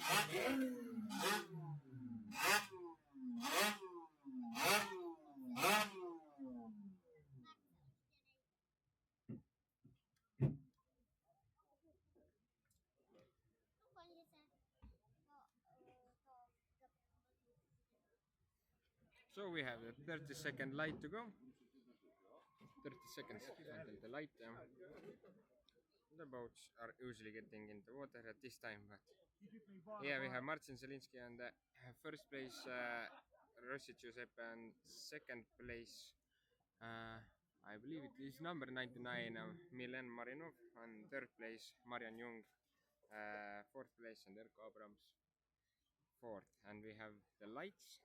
So we have a 30-second light to go. 30 seconds until the light. The boats are usually getting into water at this time, but yeah, we have Marcin Zelinsky on the first place, Rossi Giuseppe on second place. I believe it is number 99, Milen Marinov on third place, Marian Jung fourth place, and Erko Abrams fourth. And we have the lights.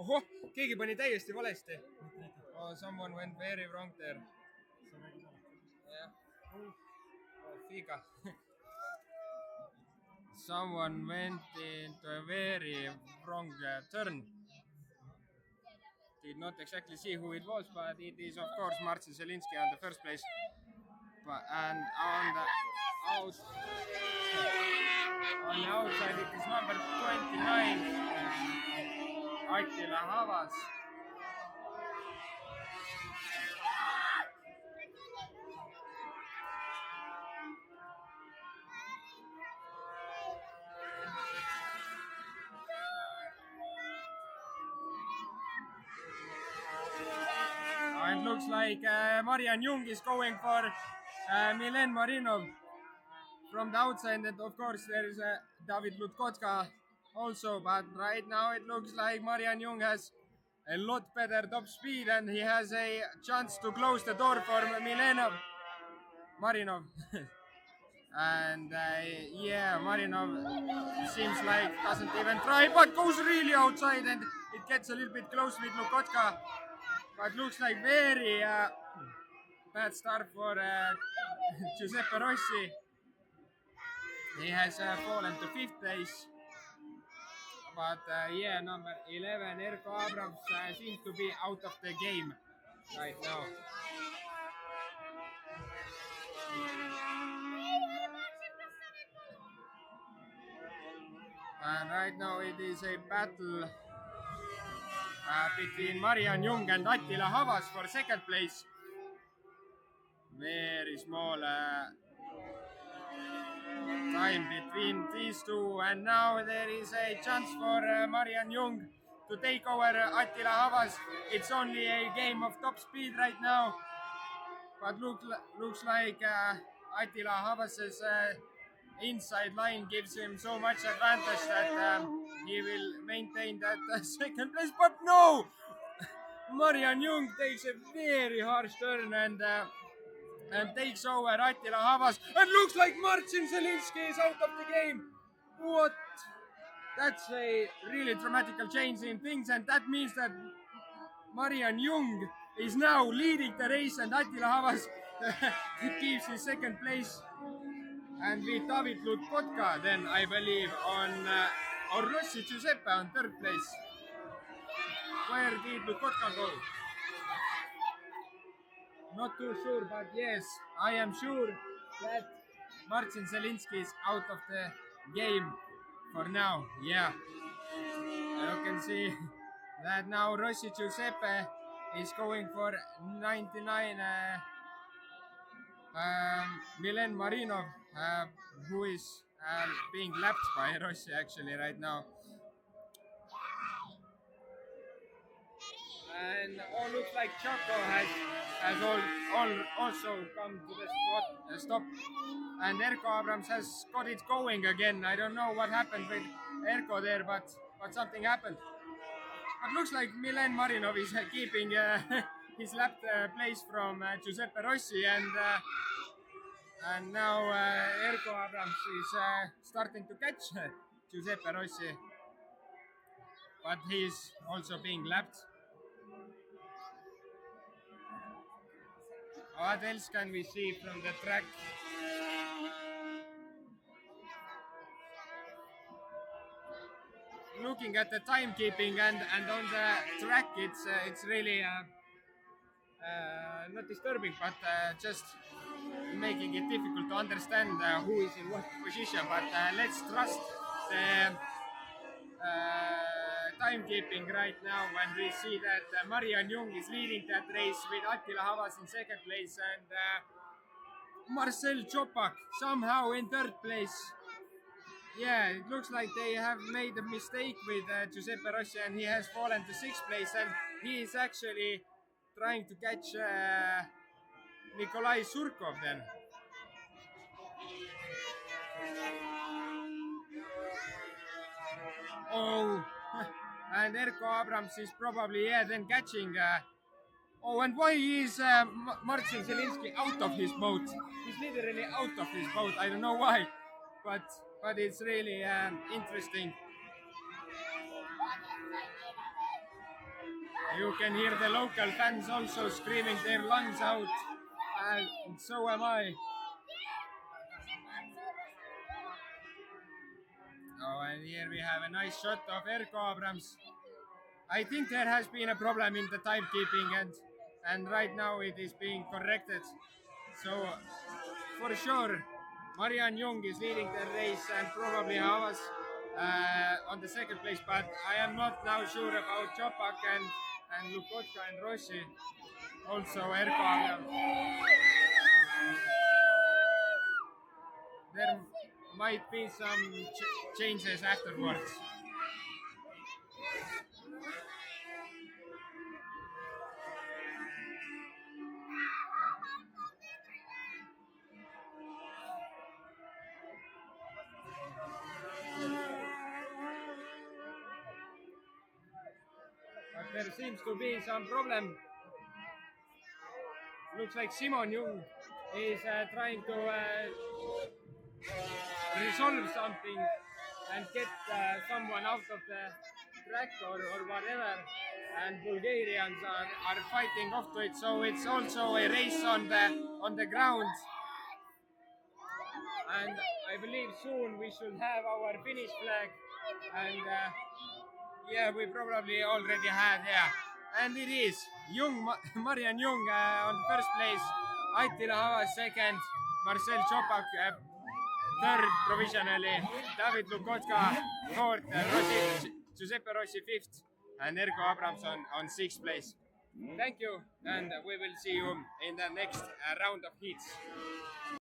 Ohoh, keegi pani täiesti valesti. Oh, someone went very wrong there. Yeah. Oh, figa. Someone went into a very wrong turn. Did not exactly see who it was, but it is of course Marcin Zelinsky on the first place. And on the outside it is number 29, Attila Havas. It looks like Marian Jung is going for Milen Marinov from the outside, and of course there is David Lutkotka also, but right now it looks like Marian Jung has a lot better top speed and he has a chance to close the door for Marinov. And yeah, Marinov seems like doesn't even try, but goes really outside, and it gets a little bit close with Lutkotka. But looks like very bad start for Giuseppe Rossi. He has fallen to fifth place. But yeah, number 11, Erko Abrams, seems to be out of the game right now. And right now it is a battle between Marian Jung and Attila Havas for second place. Very small time between these two, and now there is a chance for Marian Jung to take over Attila Havas. It's only a game of top speed right now, but looks like Attila Havas's inside line gives him so much advantage that he will maintain that second place. But no, Marian Jung takes a very harsh turn and takes over Attila Havas, and looks like Marcin Zelinsky is out of the game. What? That's a really dramatical change in things, and that means that Marian Jung is now leading the race, and Attila Havas keeps his second place. And with David Lutkotka, then I believe on Rossi Giuseppe on third place. Where did Lutkotka go? Not too sure, but yes, I am sure that Marcin Zelinsky is out of the game for now. Yeah, you can see that now Rossi Giuseppe is going for 99. Milen Marinov, who is being lapped by Rossi actually right now. And all looks like Choco has also come to the stop. And Erko Abrams has got it going again. I don't know what happened with Erko there, but something happened. But looks like Milen Marinov is keeping his lap place from Giuseppe Rossi, and now Erko Abrams is starting to catch Giuseppe Rossi. but he's also being lapped. What else can we see from the track? Looking at the timekeeping and on the track, it's really not disturbing, but just making it difficult to understand who is in what position. But let's trust the timekeeping right now when we see that Marian Jung is leading that race with Attila Havas in second place and Marcel Czopak somehow in third place. Yeah, it looks like they have made a mistake with Giuseppe Rossi and he has fallen to sixth place and he is actually trying to catch Nikolai Surkov then. Oh, and Erko Abrams is probably then catching. Oh, and why is Marcin Zielinski out of his boat? He's literally out of his boat. I don't know why, but it's really interesting. You can hear the local fans also screaming their lungs out, and so am I. Oh, and here we have a nice shot of Erko Abrams. I think there has been a problem in the timekeeping and right now it is being corrected. So for sure, Marian Jung is leading the race and probably Havas on the second place, but I am not now sure about Czopak and Lukotka and Rossi. Also Erko Abrams. There might be some changes afterwards. But there seems to be some problem. Looks like Simon Jung is trying to resolve something and get someone out of the track or whatever. And Bulgarians are fighting off to it, so it's also a race on the ground. And I believe soon we should have our finish flag. And yeah, we probably already had, yeah. And it is Marian Jung on the first place, Attila Havas second, Marcel Czopak third provisionally, David Lukotka fourth, Giuseppe Rossi fifth, and Erko Abrams on sixth place. Thank you, and we will see you in the next round of heats.